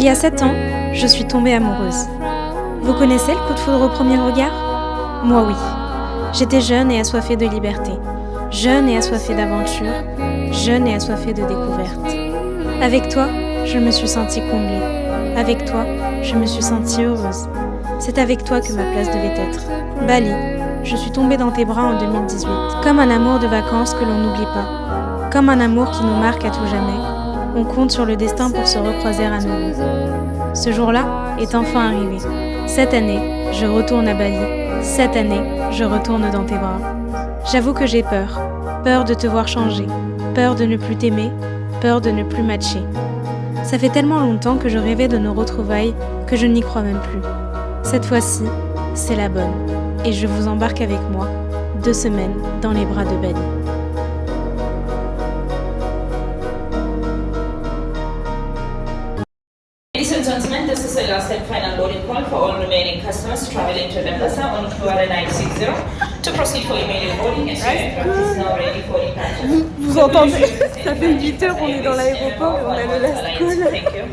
Il y a 7 ans, je suis tombée amoureuse. Vous connaissez le coup de foudre au premier regard ? Moi oui. J'étais jeune et assoiffée de liberté, jeune et assoiffée d'aventure, jeune et assoiffée de découverte. Avec toi, je me suis sentie comblée. Avec toi, je me suis sentie heureuse. C'est avec toi que ma place devait être. Bali, je suis tombée dans tes bras en 2018. Comme un amour de vacances que l'on n'oublie pas. Comme un amour qui nous marque à tout jamais. On compte sur le destin pour se recroiser à nouveau. Ce jour-là est enfin arrivé. Cette année, je retourne à Bali. Cette année, je retourne dans tes bras. J'avoue que j'ai peur. Peur de te voir changer. Peur de ne plus t'aimer. Peur de ne plus matcher. Ça fait tellement longtemps que je rêvais de nos retrouvailles que je n'y crois même plus. Cette fois-ci, c'est la bonne. Et je vous embarque avec moi, 2 semaines dans les bras de Bali. Ladies and gentlemen, this is the last and final boarding call for all remaining customers traveling to Mombasa on QRA 960 to proceed for immediate boarding as your aircraft is now ready for departure. Vous entendez? Ça fait 8 heures qu'on est dans l'aéroport et on a le last call. Thank you.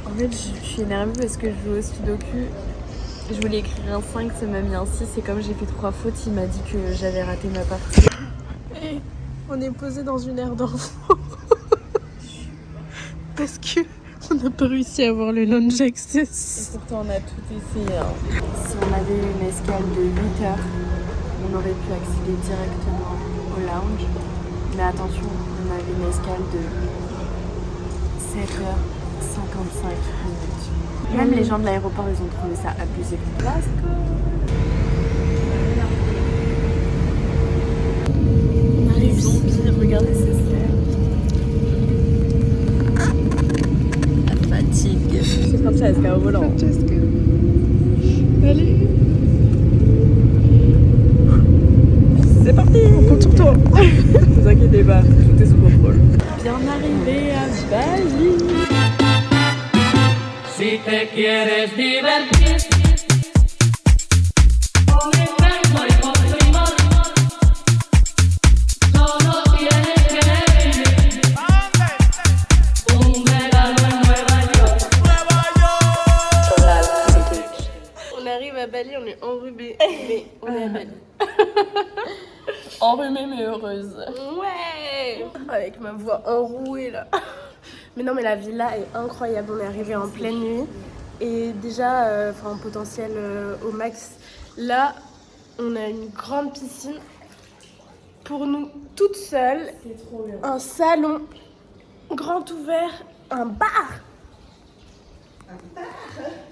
En fait, je suis énervée parce que je joue au Sudoku. Je voulais écrire un 5, ça m'a mis un 6 et comme j'ai fait 3 fautes, il m'a dit que j'avais raté ma partie. Et on est posé dans une aire d'enfant parce que on n'a pas réussi à avoir le lounge access. Et pourtant on a tout essayé. Si on avait eu une escale de 8 heures, on aurait pu accéder directement au lounge. Mais attention, on avait une escale de 7h55 minutes. Même les gens de l'aéroport, ils ont trouvé ça abusé. On arrive zombie, regardez ces scènes. La fatigue. C'est Francesca au volant. Francesca. Allez. C'est parti. On compte sur toi. Ne vous inquiétez pas, tout est sous contrôle. Bien arrivé à Bali. Si te quieres divertir, con el ritmo y con rimor, solo tienes que venir. Un regalo en Nueva York. On arrive à Bali, on est enrhumé, mais on est à Bali. Enrhumée mais heureuse. Ouais. Avec ma voix enrouée là. Mais non, mais la villa est incroyable. On est arrivé en pleine nuit et déjà, en potentiel au max. Là, on a une grande piscine pour nous toutes seules. C'est trop bien. Un salon grand ouvert, un bar. Un bar.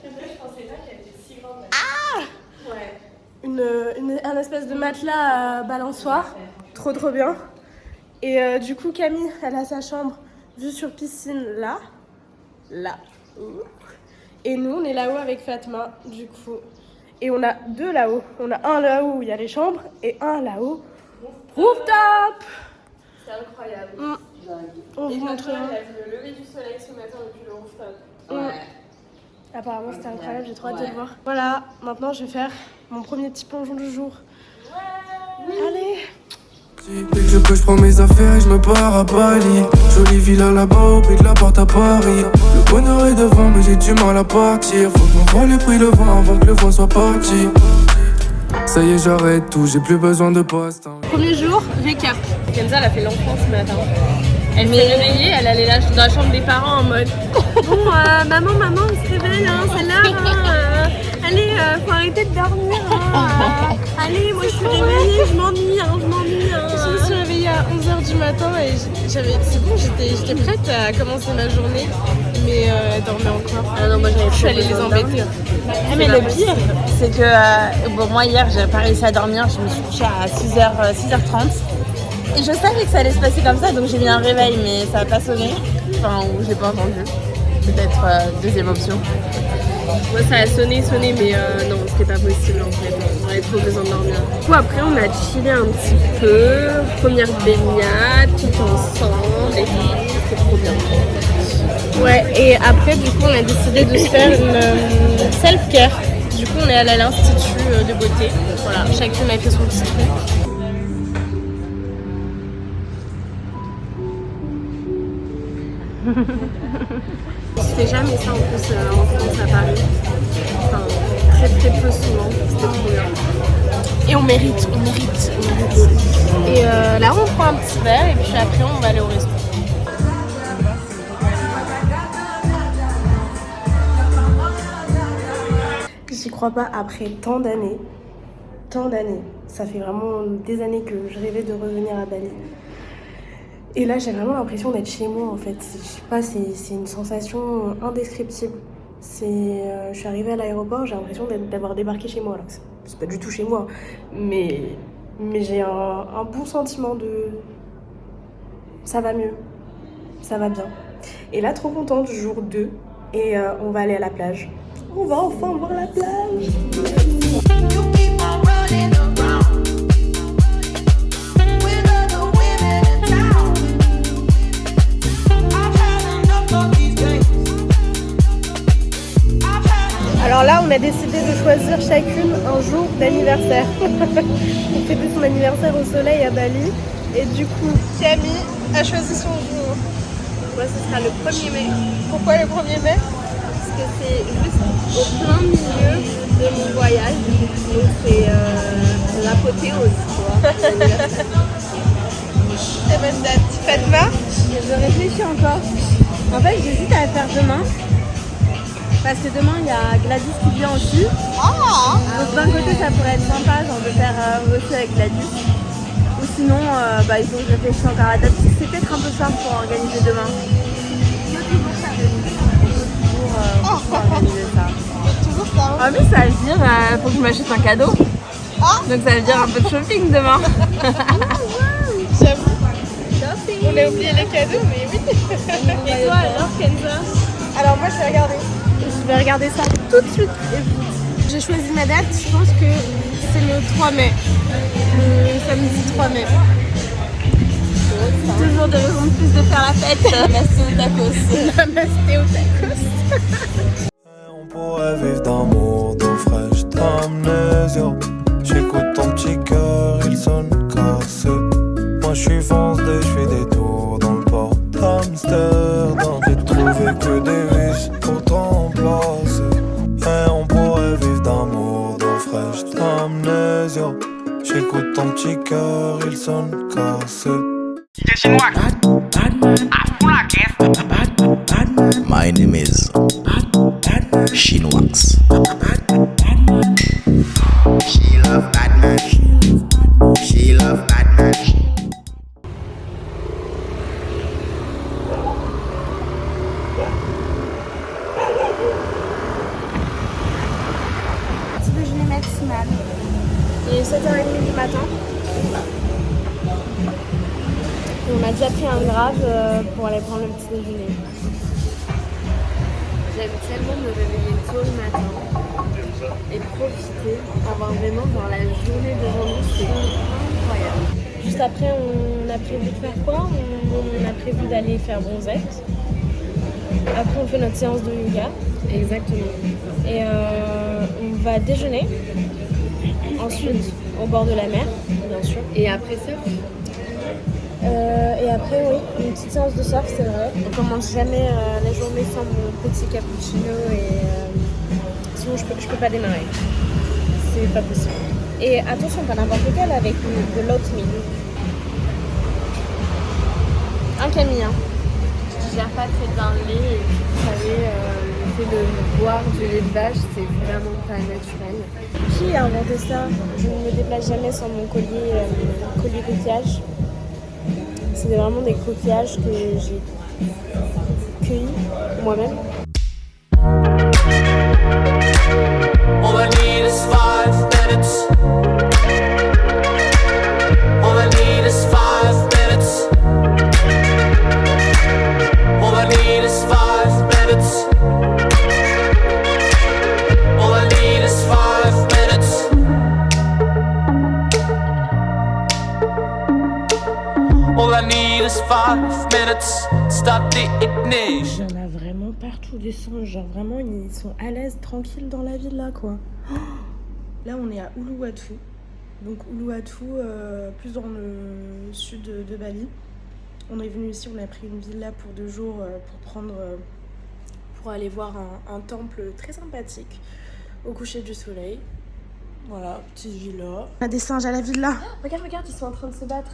Je pensais pas qu'elle était si grande. Ah. Ouais. Un espèce de matelas à balançoire. Trop bien. Et du coup, Camille, elle a sa chambre. Vue sur piscine là. Et nous, on est là-haut avec Fatma, du coup. Et on a 2 là-haut. On a un là-haut où il y a les chambres et un là-haut. Rooftop. C'est incroyable. On vous montrera. Elle a vu le lever du soleil ce matin depuis le rooftop. Ouais. Apparemment, c'était incroyable. J'ai trop hâte de le voir. Voilà, maintenant, je vais faire mon premier petit plongeon du jour. Ouais. Allez. Dès que je peux, je prends mes affaires et je me pars à Bali. Jolie villa là-bas au pied de la porte à Paris. Le bonheur est devant mais j'ai du mal à partir. Faut que m'envoie les prix le vent avant que le vent soit parti. Ça y est, j'arrête tout, j'ai plus besoin de poste. Premier jour, récap. Kenza, elle a fait l'enfant ce matin. Elle s'est réveillée, elle allait dans la chambre des parents en mode bon, maman, on se réveille, hein, c'est l'heure, allez, faut arrêter de dormir, allez, moi je suis réveillée, je m'ennuie. Je me suis réveillée à 11h du matin et c'est bon, j'étais prête à commencer ma journée, mais elle dormait encore. Ah non, moi je suis allée les embêter. Mais le pire, c'est que moi hier, j'ai pas réussi à dormir, je me suis couchée à 6h30. Et je savais que ça allait se passer comme ça, donc j'ai mis un réveil, mais ça n'a pas sonné. Enfin, ou je l'ai pas entendu. Peut-être deuxième option. Moi, ça a sonné, mais non, c'était pas possible en fait. On avait trop besoin de dormir. Du coup, après, on a chillé un petit peu. Première baignade, tout ensemble, et c'était trop bien. Ouais, et après, du coup, on a décidé de se faire une self-care. Du coup, on est allé à l'institut de beauté. Voilà, chacune a fait son petit truc. C'était jamais ça en plus en France à Paris. Enfin, très très peu souvent. C'était trop bien. Et on mérite. Et là on prend un petit verre et puis après on va aller au resto. J'y crois pas après tant d'années. Ça fait vraiment des années que je rêvais de revenir à Bali. Et là, j'ai vraiment l'impression d'être chez moi en fait. Je sais pas, c'est une sensation indescriptible. Je suis arrivée à l'aéroport, j'ai l'impression d'avoir débarqué chez moi. Alors que c'est pas du tout chez moi, mais j'ai un bon sentiment de ça va mieux, ça va bien. Et là, trop contente, jour 2, et on va aller à la plage. On va enfin voir la plage. Alors là, on a décidé de choisir chacune un jour d'anniversaire. On fêtait son anniversaire au soleil à Bali. Et du coup, Camille a choisi son jour. Moi, ce sera le 1er mai. Pourquoi le 1er mai? Parce que c'est juste au plein milieu de mon voyage. Donc c'est l'apothéose, tu vois. Très bonne date. Fatma? Je réfléchis encore. En fait, j'hésite à le faire demain. Parce que demain il y a Gladys qui vient aussi. Donc d'un côté ça pourrait être sympa genre de faire aussi avec Gladys. Ou sinon il faut que je réfléchisse encore à la date. C'est peut-être un peu simple pour organiser demain. Toujours organiser ça. Toujours ça. En plus ça veut dire faut que je m'achète un cadeau. Donc ça veut dire un peu de shopping demain. J'avoue. On a oublié les cadeaux, mais oui. Et toi alors, Kenza? Alors moi je vais regarder ça tout de suite. J'ai choisi ma date, je pense que c'est le 3 mai. Le samedi 3 mai. Toujours des raisons de plus de faire la fête. Namasté au tacos. Namasté au tacos. On pourrait vivre d'amour, d'eau fraîche, d'amnésia. J'écoute ton petit cœur, il sonne cassé. Moi je suis foncé, je fais des tours dans le port d'Amsterdam. J'ai trouvé que des vis pour te remplacer. Et on pourrait vivre d'amour, d'eau fraîche, d'amnésia. J'écoute ton petit cœur, il sonne cassé. My name is Shinwax. She love Batman. She love Batman. Petit déjeuner matinal. Il est 7h30 du matin. Et on a déjà pris un grave pour aller prendre le petit déjeuner. J'aime tellement me réveiller tôt le matin et profiter, avoir vraiment genre la journée devant nous, c'est incroyable. Juste après, on a prévu de faire quoi? On a prévu d'aller faire bronzette. Après, on fait notre séance de yoga. Exactement. Et on va déjeuner. Ensuite, au bord de la mer, bien sûr. Et après surf. Et après, oui, une petite séance de surf, c'est vrai. On commence jamais la journée sans mon petit cappuccino et sinon je peux pas démarrer. C'est pas possible. Et attention, pas n'importe lequel, avec de l'oatmeal. Un Camille, hein. Je gère pas très bien le lait et vous savez, le fait de boire du lait de vache, c'est vraiment pas naturel. Qui a inventé ça? Je ne me déplace jamais sans mon collier coquillage. C'est vraiment des coquillages que j'ai cueillis moi-même. All I need is 5 minutes. All I need is 5 minutes. All I need is 5 minutes. All I need is 5 minutes. All I need is 5 minutes. Stop the ignition. Il y en a vraiment partout des singes, genre vraiment ils sont à l'aise, tranquilles dans la ville là quoi. Là on est à Uluwatu, donc Uluwatu plus dans le sud de Bali. On est venu ici, on a pris une villa pour 2 jours pour aller voir un temple très sympathique au coucher du soleil. Voilà, petite villa. On a des singes à la villa. Regarde, ils sont en train de se battre.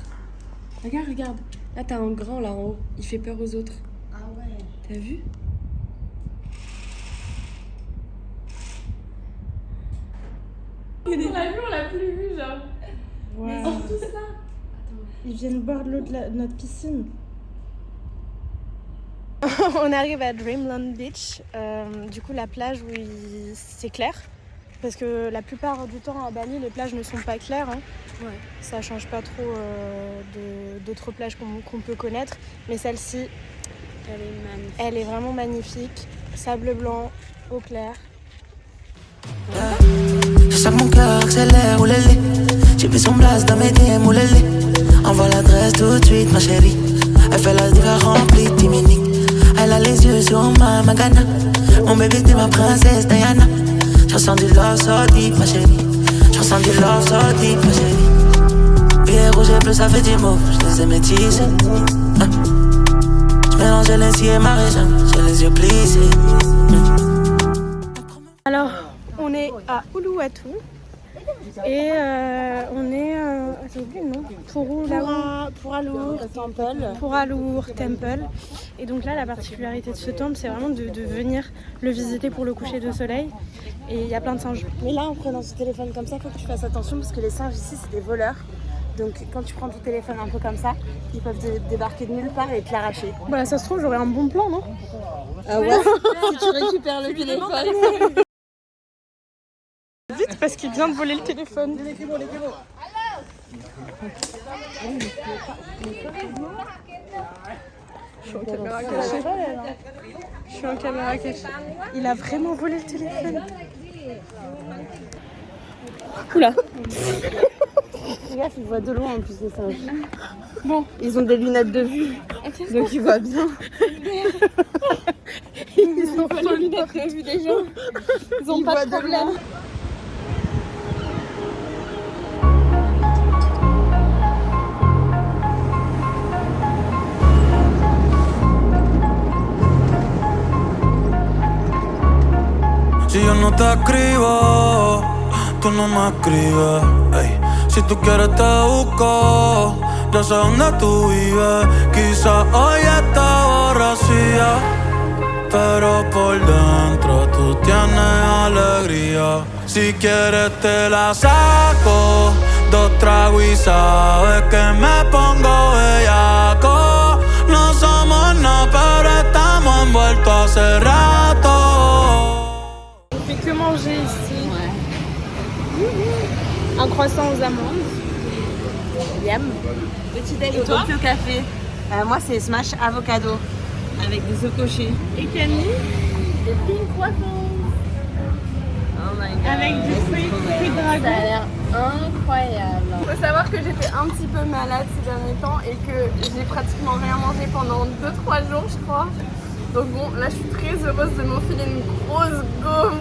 Regarde. Là, t'as un grand là en haut. Il fait peur aux autres. Ah ouais. T'as vu? On l'a plus vu, genre. Wow. Ils sont tous là. Ils viennent boire de l'eau de notre piscine. On arrive à Dreamland Beach. Du coup, la plage où c'est clair. Parce que la plupart du temps à Bali, les plages ne sont pas claires. Hein. Ouais. Ça change pas trop d'autres plages qu'on peut connaître. Mais celle-ci, elle est vraiment magnifique. Sable blanc, eau claire. Je sens que mon cœur accélère, oulélé. J'ai vu son blast dans mes DM, oulélé. Envoie l'adresse tout de suite, ma chérie. Elle fait la diva remplie de timinique. Elle a les yeux sur ma Magana. Mon bébé, t'es ma princesse Diana. Je ressens du love so deep, ma chérie. Je ressens du love so deep, ma chérie. Billet rouge et bleu, ça fait du mot. Je les ai métissés. Je mélange les cils et ma région. J'ai les yeux plissés. Alors, on est à Uluwatu. Et on est j'ai oublié le nom. Pour Alur Temple. Et donc là, la particularité de ce temple, c'est vraiment de venir le visiter pour le coucher de soleil. Et il y a plein de singes. Mais là, en prenant ce téléphone comme ça, il faut que tu fasses attention parce que les singes ici, c'est des voleurs. Donc quand tu prends ton téléphone un peu comme ça, ils peuvent débarquer de nulle part et te l'arracher. Bah ça se trouve, j'aurais un bon plan, non? Ah ouais. Si tu récupères le téléphone. Vite parce qu'il vient de voler le téléphone. Je suis en caméra cachée. Il a vraiment volé le téléphone. Oula. Les gars, ils voient de loin en plus les singes. Bon, ils ont des lunettes de vue, donc ils voient bien. Ils ont pas les lunettes de vue des gens. Ils ont pas de problème. Si yo no te escribo, tú no me escribes. Ey. Si tú quieres te busco, yo sé dónde tú vives. Quizás hoy está borracía, pero por dentro tú tienes alegría. Si quieres te la saco, 2 tragos y sabes que me pongo bellaco. No somos nada, pero estamos envueltos hace rato. On fait que manger ici. Un croissant aux amandes. Yam. Petit déj au café. Moi, c'est smash avocado avec des œufs pochés. Et Camille, des pink waffles. Oh my god. avec du fruit dragon. Ça a l'air incroyable. Il faut savoir que j'étais un petit peu malade ces derniers temps et que j'ai pratiquement rien mangé pendant 2-3 jours, je crois. Donc bon, là je suis très heureuse de m'enfiler une grosse gaufre.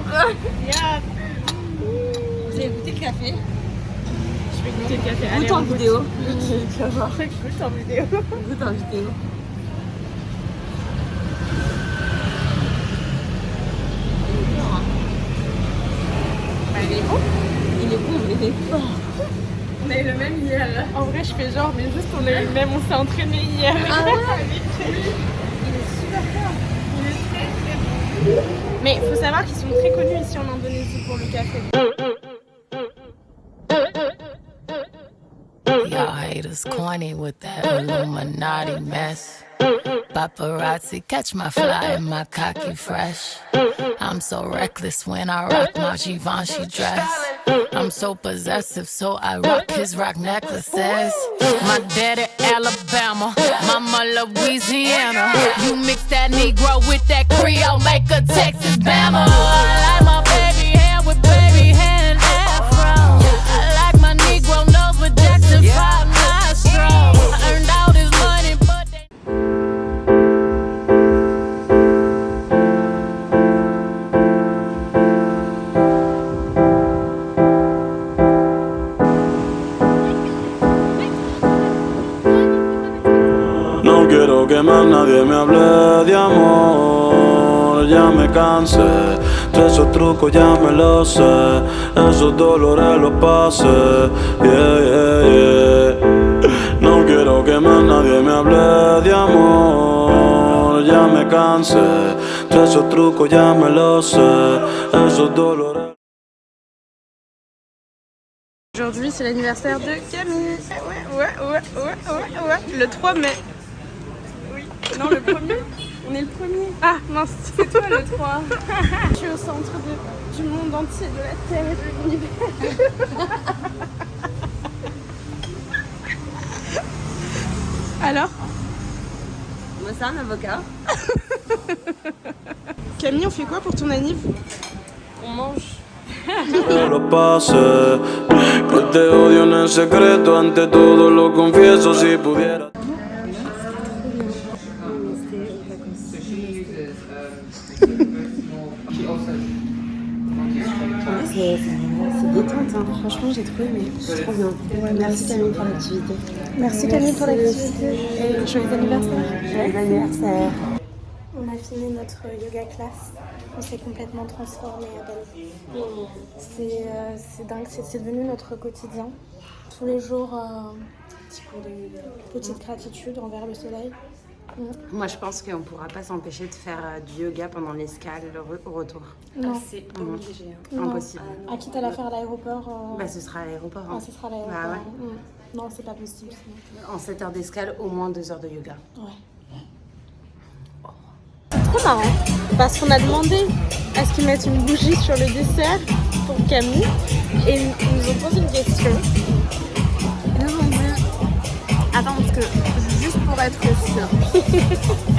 Yeah. Vous avez goûté le café? Je vais goûter le café. Goûte Allez, en vidéo. Tu vas voir. Goûte en vidéo. Goûte en vidéo. Il est bon. Il est bon, mais il est fort. On a eu le même hier. En vrai, je fais genre, mais juste on a eu le même, on s'est entraîné hier. Ah ouais. Il est super fort. Il est très très bon. Mais il faut savoir qu'ils sont très connus ici en Indonésie pour le café. Y'all haters corny with that Illuminati mess. Paparazzi catch my fly and my cocky fresh. I'm so reckless when I rock my Givenchy dress. I'm so possessive, so I rock his rock necklaces. My daddy Alabama, mama Louisiana. You mix that Negro with that Creole, make a Texas Bama. I like my baby hair with baby hair and afro. I like my Negro nose with Jackson 5 nostrils. I earned all this money, but they... quiero que más nadie me hable de amor, ya me cansé. De esos trucos ya me los sé, esos dolores los pasé. No quiero que más nadie me hable de amor, ya me cansé. De esos trucos ya me los sé, esos dolores. Aujourd'hui, c'est l'anniversaire de Camille. Ouais. Le 3 mai. Oui. Non, le 1er. On est le 1er. Ah, mince. C'est toi le 3. Je suis au centre du monde entier, de la Terre et de l'univers. Alors? Moi, c'est un avocat. Camille, on fait quoi pour ton anniv? On mange. Lo pasé, que te odio en el secreto, ante todo lo confieso si pudiera. C'est détente, hein. Franchement j'ai trop aimé, c'est trop bien. Ouais, merci Camille pour l'activité. Merci Camille pour l'activité et joyeux anniversaire. Joyeux anniversaire. On a fini notre yoga class, on s'est complètement transformé à Bali. C'est dingue, c'est devenu notre quotidien. Tous les jours, petit cours de yoga, petite gratitude envers le soleil. Moi je pense qu'on ne pourra pas s'empêcher de faire du yoga pendant l'escale au retour. Non. C'est obligé. Non. Impossible. Quitte à la faire à l'aéroport. Ce sera à l'aéroport. Ah, ce sera à l'aéroport. Bah, ouais. Non, c'est pas possible. En 7 heures d'escale, au moins 2 heures de yoga. Ouais. C'est trop marrant parce qu'on a demandé à ce qu'ils mettent une bougie sur le dessert pour Camille et ils nous ont posé une question. Ils nous ont dit, attends parce que juste pour être sûr,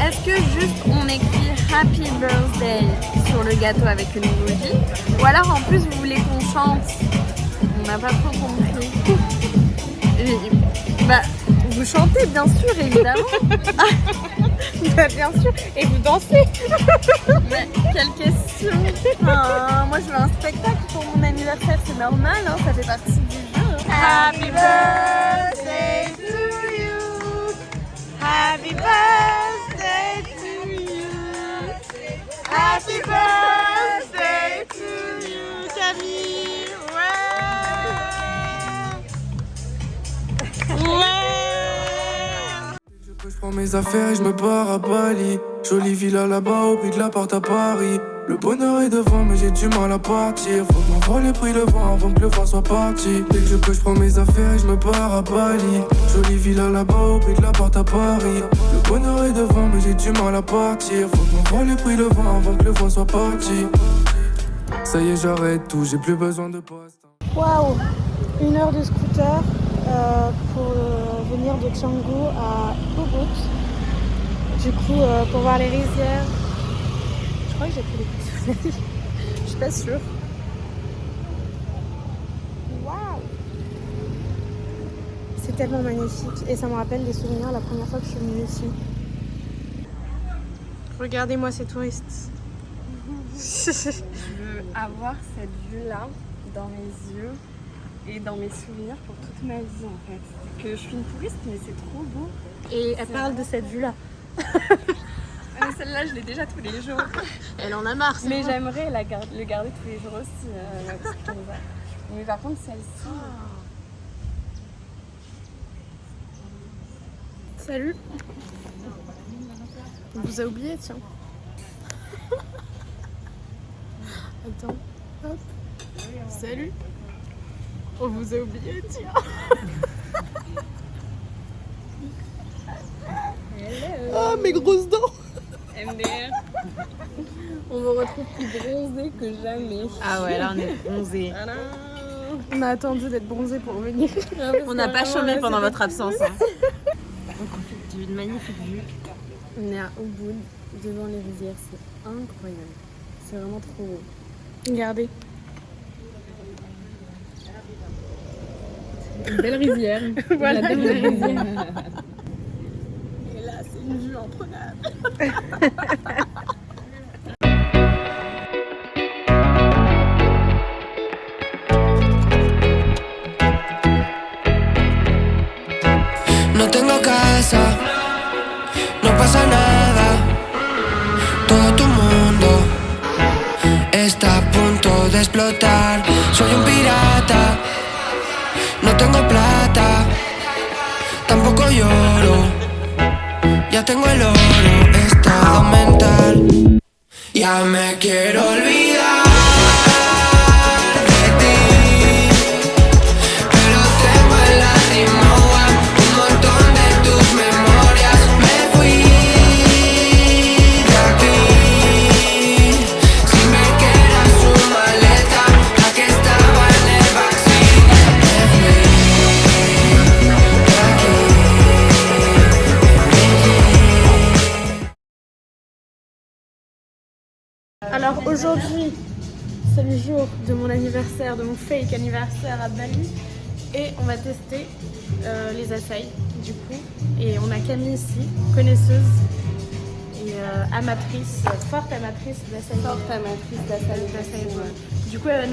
est-ce que juste on écrit Happy Birthday sur le gâteau avec une bougie ou alors en plus vous voulez qu'on chante? On n'a pas trop compris. Vous chantez bien sûr évidemment. Bien sûr, et vous dansez. Mais quelle question. Moi je veux un spectacle pour mon anniversaire, c'est normal, hein, ça fait partie du jeu. Happy birthday to you. Happy birthday to you. Happy birthday to you, Camille. Ouais. Je prends mes affaires et je me pars à Bali. Jolie villa là-bas au prix de l'appart à Paris. Le bonheur est devant mais j'ai du mal à partir. Faut que m'envoie les prix le vent avant que le vent soit parti. Dès que je peux je prends mes affaires et je me pars à Bali. Jolie villa là-bas au prix de l'appart à Paris. Le bonheur est devant mais j'ai du mal à partir. Faut que m'envoie les prix le vent avant que le vent soit parti. Ça y est j'arrête tout, j'ai plus besoin de poste. Waouh, 1 heure de scooter pour venir de Canggu à Ubud. Du coup, pour voir les rizières. Je crois que j'ai pris des coups de soleil. Je suis pas sûre. Waouh! C'est tellement magnifique et ça me rappelle des souvenirs la première fois que je suis venue ici. Regardez-moi ces touristes. Je veux avoir cette vue-là dans mes yeux et dans mes souvenirs pour toute ma vie en fait. Que je suis une touriste mais c'est trop beau. Et elle parle de cette vue-là. Mais celle-là je l'ai déjà tous les jours. Elle en a marre. Mais j'aimerais le garder tous les jours aussi. La petite Kenza. Mais par contre celle-ci... Salut. On vous a oublié, tiens. Attends, hop. Salut. On vous a oublié, tiens. Ah, mes grosses dents. MDR. On me retrouve plus bronzée que jamais. Ah ouais, là on est bronzé. On a attendu d'être bronzé pour venir. On n'a pas chômé pendant votre absence. Hein. On profite d'une magnifique vue. On est à Ubud, devant les rizières, c'est incroyable. C'est vraiment trop beau. Regardez. Une belle rizière. Voilà, une belle rizière. Et là, c'est une vue imprenable. No tengo casa, no pasa nada. Todo tu mundo está a punto de explotar. Soy un pirata, no tengo plata, tampoco lloro. Ya tengo el oro, estado mental. Ya me quiero olvidar de ti, pero tengo en la rima un montón de tus memorias. Me fui de aquí sin ver que era su maleta la que estaba en el backseat. Me fui de aquí. Alors aujourd'hui, c'est le jour de mon anniversaire, de mon fake anniversaire à Bali. Et on va tester les açaïs du coup. Et on a Camille ici, connaisseuse et amatrice, forte amatrice d'açaïs. Forte amatrice d'açaïs. Du coup, elle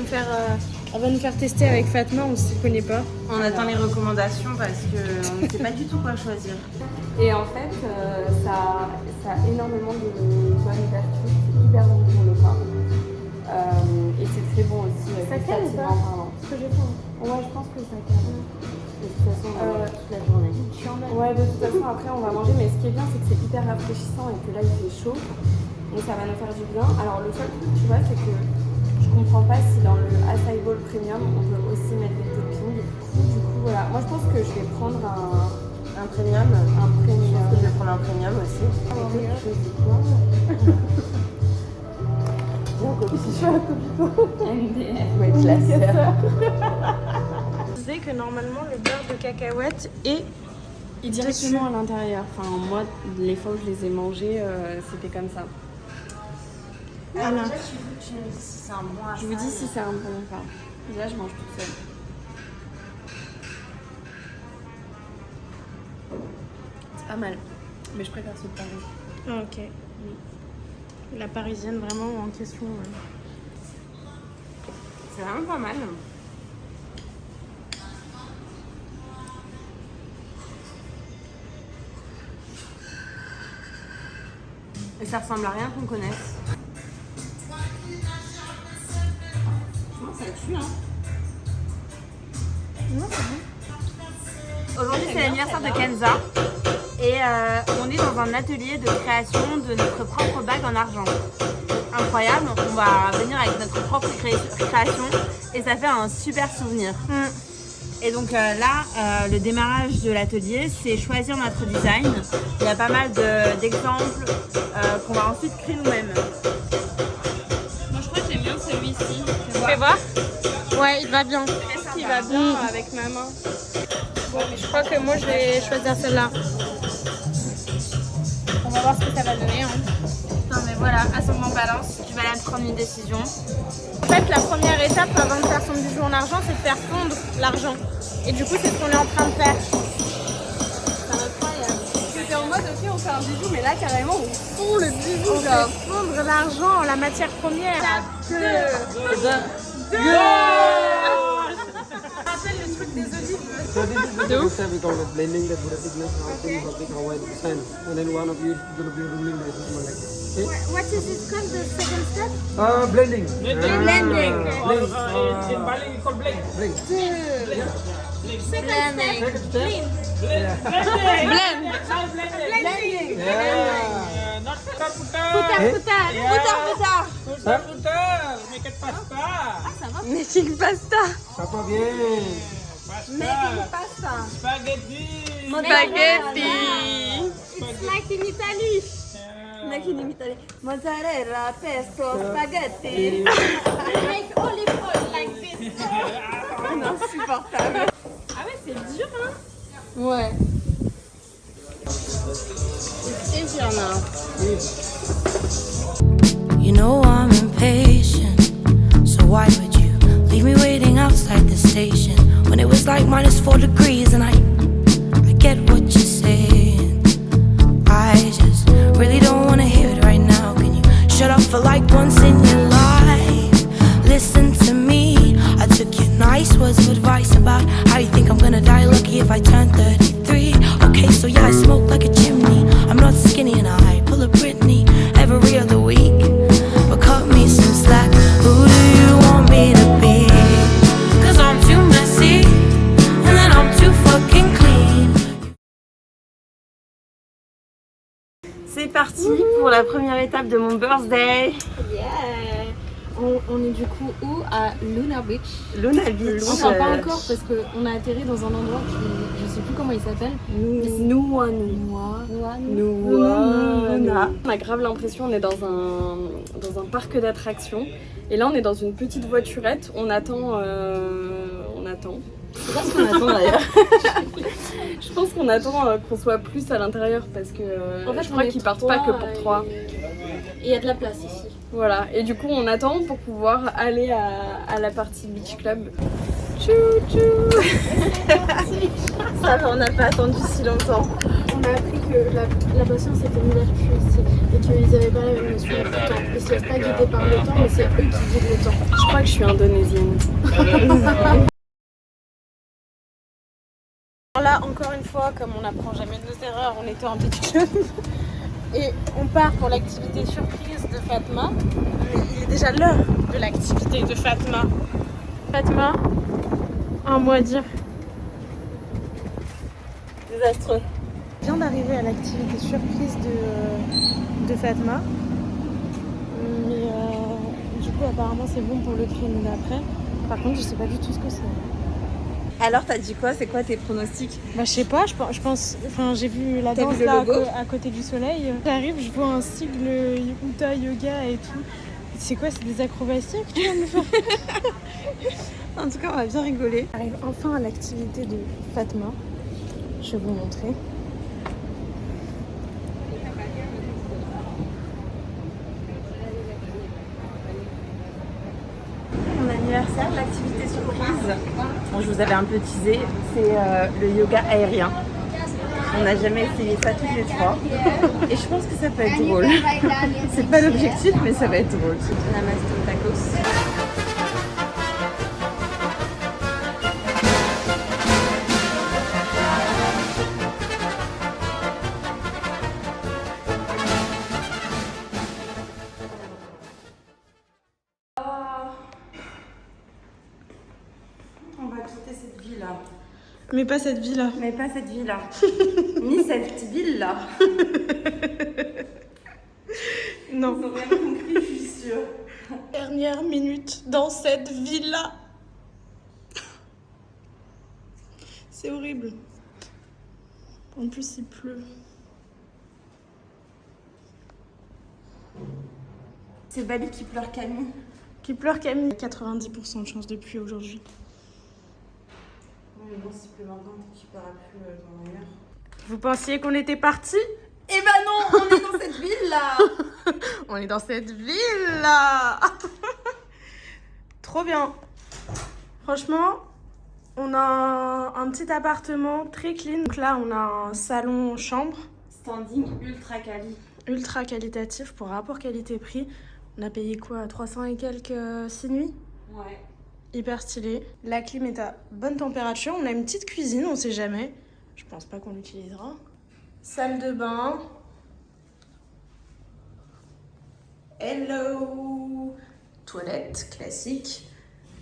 va nous faire tester avec Fatma, on s'y connaît pas. On attend les recommandations parce qu'on ne sait pas du tout quoi choisir. Et en fait, ça a énormément de bonnes vertus, c'est hyper bon pour le corps. Et c'est très bon aussi. Ça calme ou pas? Ce que j'ai fait. Ouais, je pense que ça calme. De toute façon, toute la journée. Ouais, de toute façon, après on va manger, mais ce qui est bien, c'est que c'est hyper rafraîchissant et que là il fait chaud. Donc ça va nous faire du bien. Alors le seul truc, tu vois, c'est que je comprends pas si dans le acai bowl premium on peut aussi mettre des toppings. Du coup, voilà. Moi je pense que je vais prendre un premium. Un premium. Je pense que je vais prendre un premium aussi. Quelque chose de quoi? Bien, copie. Je suis un copito. MDR. Ouais, classeur. Je disais que normalement le beurre de cacahuète est directement à l'intérieur. Enfin, moi, les fois où je les ai mangés, c'était comme ça. Alors, déjà, tu me dis si c'est un bon acai. Je vous dis si c'est un bon ou pas. Déjà, je mange toute seule. C'est pas mal, mais je préfère ceux de Paris. Ah, ok. La parisienne vraiment en question. C'est vraiment pas mal. Et ça ressemble à rien qu'on connaisse. Non, ça tue, hein. Non, c'est bon. Aujourd'hui, c'est l'anniversaire de Kenza. Et on est dans un atelier de création de notre propre bague en argent. Incroyable, on va venir avec notre propre création et ça fait un super souvenir. Et donc là, le démarrage de l'atelier, c'est choisir notre design. Il y a pas mal d'exemples qu'on va ensuite créer nous-mêmes. Moi, je crois que j'aime bien celui-ci. Fais voir. Ouais, il va bien. Est-ce qu'il va bien avec ma main? Bon, je crois que moi, je vais choisir celle-là. On va voir ce que ça va donner. Non mais voilà, à son moment balance, tu vas là prendre une décision. En fait, la première étape avant de faire son bijou en argent, c'est de faire fondre l'argent. Et du coup, c'est ce qu'on est en train de faire. C'est incroyable. C'était en mode, ok, on fait un bijou, mais là, carrément, on fond le bijou. On fait fondre l'argent, la matière première. Rappelle le truc des olives. So this is the step we call it blending the Buddha thickness of the white sand. And then one of you is going to be ruling like this one like this. Okay? What is it called, the second step? Blending. Blending. In Bali we call blend. Blend. Second step. Blend. Blend. Blending. Yeah. Not putar. Putar. Make it pasta. Ah, ça va. Making pasta. Ça va bien. Making pasta. Spaghetti. Spaghetti. It's like in Italy. Like in Italy. Mozzarella, pesto, spaghetti. Make olive oil like this. Insupportable. Ah ouais, c'est dur, hein? Ouais. C'est dur, là. You know I'm impatient, so why would you leave me waiting outside the station when it was like -4 degrees? And I get what you're saying, I just really don't wanna hear it right now. Can you shut up for like once in your life? Listen to me, I took your nice words of advice about how you think I'm gonna die lucky if I turn 33. Okay, so yeah, I smoke like a chimney, I'm not skinny C'est parti pour la première étape de mon birthday. Yeah. On est du coup où? À Luna Beach. Luna Beach. Enfin pas encore parce qu'on a atterri dans un endroit qui, je sais plus comment il s'appelle. Nuana. On a grave l'impression on est dans un parc d'attractions. Et là on est dans une petite voiturette. On attend. Je sais pas ce qu'on attend d'ailleurs. Je pense qu'on attend qu'on soit plus à l'intérieur parce que en fait, je crois qu'ils partent pas que pour 3. Et il y a de la place ici. Voilà, et du coup on attend pour pouvoir aller à la partie Beach Club. Tchou tchou. Ça va, on n'a pas attendu si longtemps. On a appris que la patience était miraculeuse ici et qu'ils n'avaient pas la même notion du temps. Ils se laissent pas guider par le temps, mais c'est eux qui guident le temps. Je crois que je suis indonésienne. Là, encore une fois, comme on n'apprend jamais de nos erreurs, on était en Beach Club. Et on part pour l'activité surprise de Fatma. Mais il est déjà l'heure de l'activité de Fatma. Fatma, un mot à dire. Désastreux. Je viens d'arriver à l'activité surprise de Fatma. Mais du coup, apparemment, c'est bon pour le créneau d'après. Par contre, je sais pas du tout ce que c'est. Alors t'as dit quoi? C'est quoi tes pronostics? Bah je sais pas, je pense, enfin j'ai vu la danse là à côté du soleil. J'arrive, je vois un sigle Uta Yoga et tout. C'est quoi? C'est des acrobaties que tu viens de me faire? En tout cas on va bien rigoler. J'arrive enfin à l'activité de Fatma. Je vais vous montrer. Mon anniversaire, l'activité surprise. Bon, je vous avais un peu teasé, c'est le yoga aérien. On n'a jamais essayé ça toutes les 3. Et je pense que ça peut être drôle. C'est pas l'objectif, mais ça va être drôle. Namaste tacos. On va quitter cette ville-là. Mais pas cette vie-là. Mais pas cette ville-là. Ni cette ville-là. Non. Ils ont rien compris, je suis sûre. Dernière minute dans cette ville-là. C'est horrible. En plus, il pleut. C'est Bali qui pleure Camille. Qui pleure Camille. 90% de chance de pluie aujourd'hui. Mais bon, s'il pleut maintenant, tu pleuras plus dans l'air. Vous pensiez qu'on était partis? Eh ben non, on est dans cette ville-là. On est dans cette ville-là. Trop bien. Franchement, on a un petit appartement très clean. Donc là, on a un salon-chambre. Standing ultra quali. Ultra qualitatif pour rapport qualité-prix. On a payé quoi? 300 et quelques 6 nuits? Ouais. Hyper stylé. La clim est à bonne température. On a une petite cuisine, on sait jamais. Je pense pas qu'on l'utilisera. Salle de bain. Hello. Toilette classique.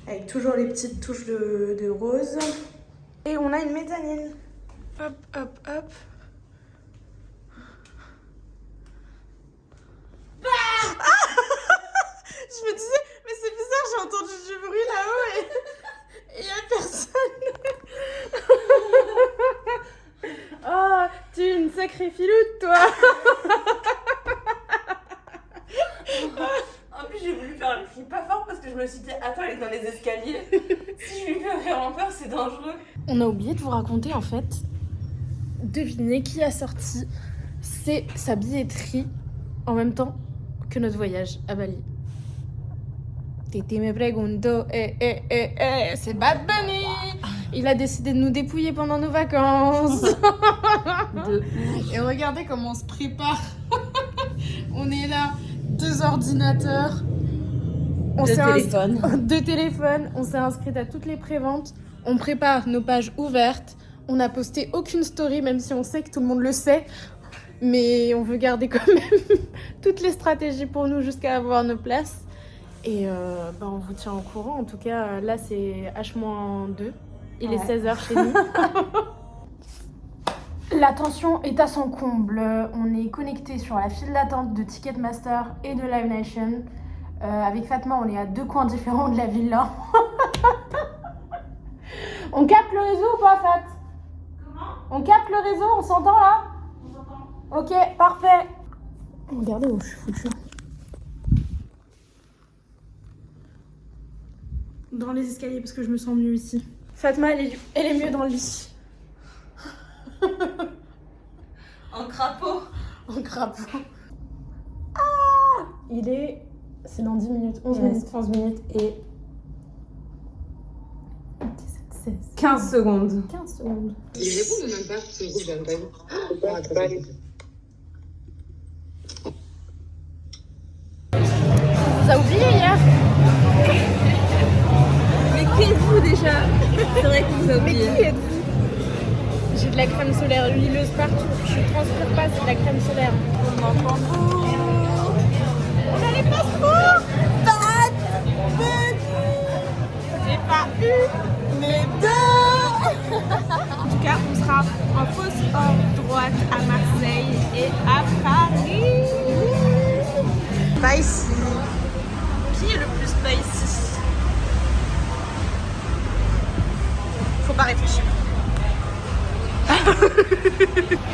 Avec toujours les petites touches de rose. Et on a une mezzanine. Hop, hop, hop. Je me disais, mais c'est bizarre, j'ai entendu du bruit là-haut et y a personne. Oh, tu es une sacrée filoute, toi. En plus, j'ai voulu faire un cri pas fort parce que je me suis dit, attends, elle est dans les escaliers. Si je lui fais vraiment peur, c'est dangereux. On a oublié de vous raconter en fait. Devinez qui a sorti sa billetterie en même temps que notre voyage à Bali. Titi me pregunto, c'est Bad Bunny. Il a décidé de nous dépouiller pendant nos vacances. Et regardez comment on se prépare. On est là, 2 ordinateurs. Deux téléphones. On s'est inscrite à toutes les préventes. On prépare nos pages ouvertes. On n'a posté aucune story, même si on sait que tout le monde le sait. Mais on veut garder quand même toutes les stratégies pour nous jusqu'à avoir nos places. Et on vous tient au courant. En tout cas, là, c'est H-2. Il est 16h chez nous. La tension est à son comble. On est connecté sur la file d'attente de Ticketmaster et de Live Nation. Avec Fatma, on est à 2 coins différents de la villa. On capte le réseau ou pas, Fat? Comment? On capte le réseau, on s'entend là? On s'entend. Ok, parfait. Regardez où je suis foutue. Dans les escaliers parce que je me sens mieux ici. Fatma, elle est mieux dans le lit. En crapaud. En crapaud. Ah! C'est dans 10 minutes, 11 minutes, 15 minutes et... 17, 16... 15 secondes. 15 secondes. Il répond même pas, c'est groupe, j'aime pas. On vous a oublié hier. Mais qui êtes-vous déjà? C'est vrai qu'on vous a oublié. Mais qui êtes-vous? J'ai de la crème solaire huileuse partout. Je transpire pas, c'est de la crème solaire. On m'entend beaucoup. On a les passeports. J'ai pas eu mes 2. En tout cas, on sera en fausse hors droite à Marseille et à Paris. Pas ici. Qui est le plus pas ici? Faut pas réfléchir.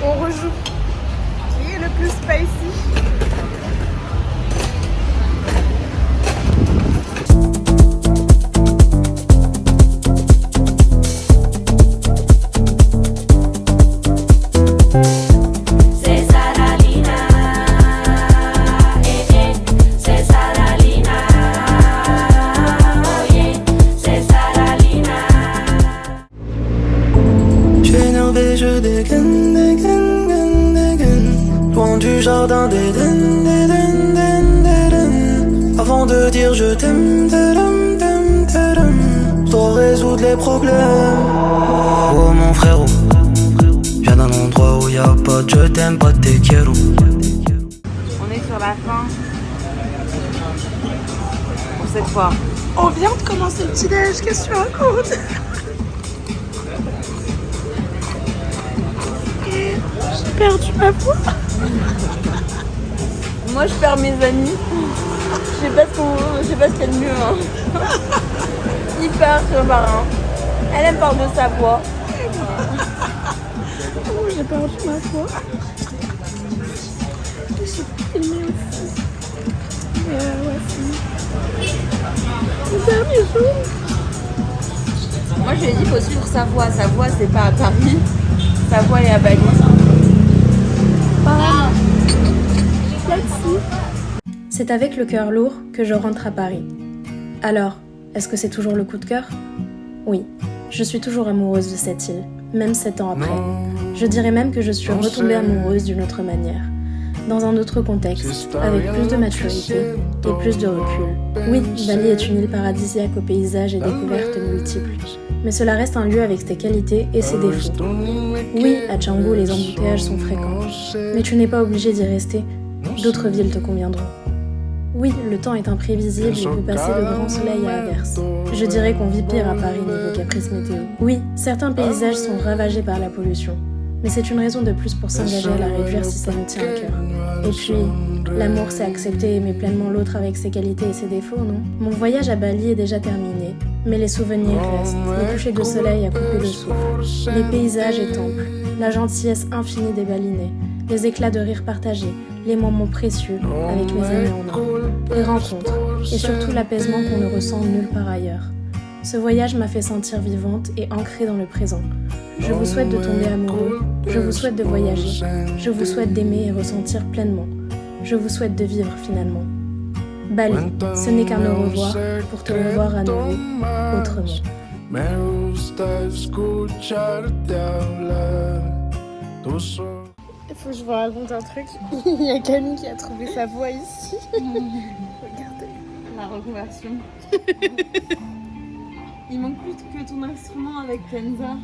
On rejoue. Qui est le plus pas ici? Je dégaine, dégaine, dégaine, dégaine. Loin du jardin d'Éden, d'Éden, d'Éden, d'Éden. Avant de dire je t'aime, t'aime, t'aime, t'aime. Je dois résoudre les problèmes. Oh mon frérot, viens d'un endroit où y'a pas de je t'aime, pas de te quiero. On est sur la fin. Pour cette fois. On vient de commencer le petit-déj, qu'est-ce que tu racontes? J'ai perdu ma voix. Moi je perds mes amis. Je sais pas ce qu'il y a de mieux. Hein. Il part sur marin. Elle aime parle de sa voix. Oh, j'ai perdu ma voix. J'ai filmé aussi. Mais ouais, c'est le dernier jour. Moi je lui ai dit il faut suivre sa voix. Sa voix c'est pas à Paris. Sa voix est à Bali. C'est avec le cœur lourd que je rentre à Paris. Alors, est-ce que c'est toujours le coup de cœur? Oui, je suis toujours amoureuse de cette île, même 7 ans après. Je dirais même que je suis retombée amoureuse d'une autre manière. Dans un autre contexte, avec plus de maturité et plus de recul. Oui, Bali est une île paradisiaque aux paysages et découvertes multiples. Mais cela reste un lieu avec ses qualités et ses défauts. Oui, à Canggu, les embouteillages sont fréquents. Mais tu n'es pas obligé d'y rester. D'autres villes te conviendront. Oui, le temps est imprévisible et peut passer de grand soleil à averse. Je dirais qu'on vit pire à Paris niveau caprice météo. Oui, certains paysages sont ravagés par la pollution. Mais c'est une raison de plus pour s'engager à la réduire si ça nous tient à cœur. Et puis, l'amour c'est accepter et aimer pleinement l'autre avec ses qualités et ses défauts, non? Mon voyage à Bali est déjà terminé, mais les souvenirs restent. Le coucher de soleil a coupé le souffle. Les paysages et temples, la gentillesse infinie des Balinais, les éclats de rire partagés, les moments précieux avec mes amis en Inde, les rencontres et surtout l'apaisement qu'on ne ressent nulle part ailleurs. Ce voyage m'a fait sentir vivante et ancrée dans le présent. Je vous souhaite de tomber amoureux, je vous souhaite de voyager, je vous souhaite d'aimer et ressentir pleinement. Je vous souhaite de vivre finalement. Bali, ce n'est qu'un au revoir pour te revoir à nouveau, autrement. Il faut que je vous raconte un truc. Il y a Camille qui a trouvé sa voix ici. Regardez. La reconversion. Il manque plus que ton instrument avec Kenza.